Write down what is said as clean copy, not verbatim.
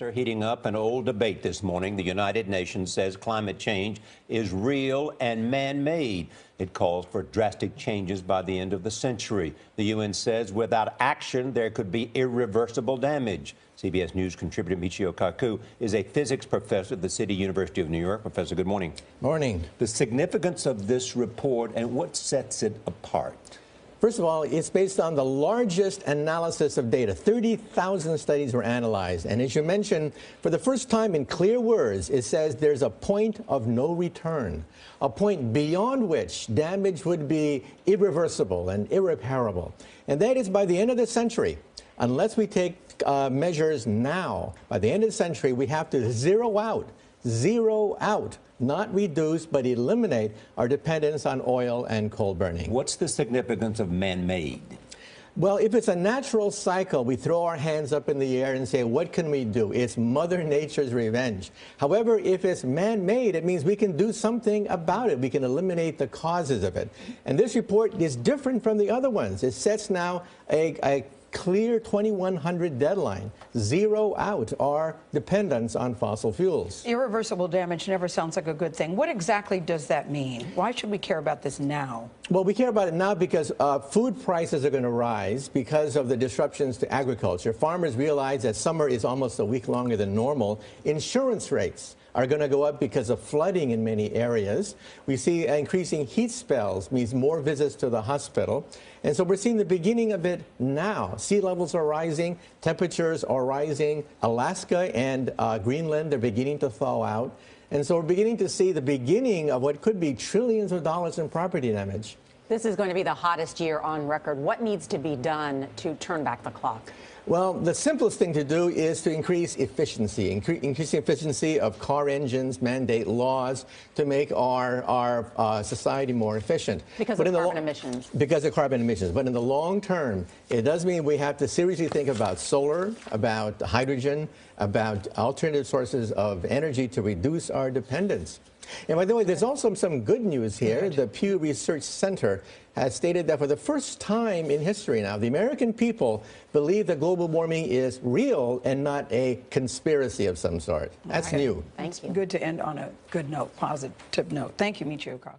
Are heating up an old debate this morning. The United Nations says climate change is real and man-made. It calls for drastic changes by the end of the century. The UN says without action, there could be irreversible damage. CBS News contributor Michio Kaku is a physics professor at the City University of New York. Professor, good morning. Morning. The significance of this report and what sets it apart? First of all, it's based on the largest analysis of data. 30,000 studies were analyzed. And as you mentioned, for the first time in clear words, it says there's a point of no return, a point beyond which damage would be irreversible and irreparable. And that is by the end of the century, unless we take measures now, by the end of the century, we have to zero out, not reduce, but eliminate our dependence on oil and coal burning. What's the significance of man-made? Well, if it's a natural cycle, we throw our hands up in the air and say, what can we do? It's Mother Nature's revenge. However, if it's man-made, it means we can do something about it. We can eliminate the causes of it. And this report is different from the other ones. It sets now a clear 2100 deadline. Zero out our dependence on fossil fuels. Irreversible damage never sounds like a good thing. What exactly does that mean? Why should we care about this now? Well, we care about it now because food prices are going to rise because of the disruptions to agriculture. Farmers realize that summer is almost a week longer than normal. Insurance rates are going to go up because of flooding in many areas. We see increasing heat spells means more visits to the hospital. And so we're seeing the beginning of it now. Sea levels are rising, temperatures are rising. Alaska and Greenland are beginning to thaw out. And so we're beginning to see the beginning of what could be trillions of dollars in property damage. This is going to be the hottest year on record. What needs to be done to turn back the clock? Well, the simplest thing to do is to increase efficiency, increasing efficiency of car engines, mandate laws to make our society more efficient. Because of carbon emissions. Because of carbon emissions. But in the long term, it does mean we have to seriously think about solar, about hydrogen, about alternative sources of energy to reduce our dependence. And by the way, there's also some good news here. The Pew Research Center has stated that for the first time in history now, the American people believe that global warming is real and not a conspiracy of some sort. That's new. Thank you. Good to end on a good note, positive note. Thank you, Michio Kaku.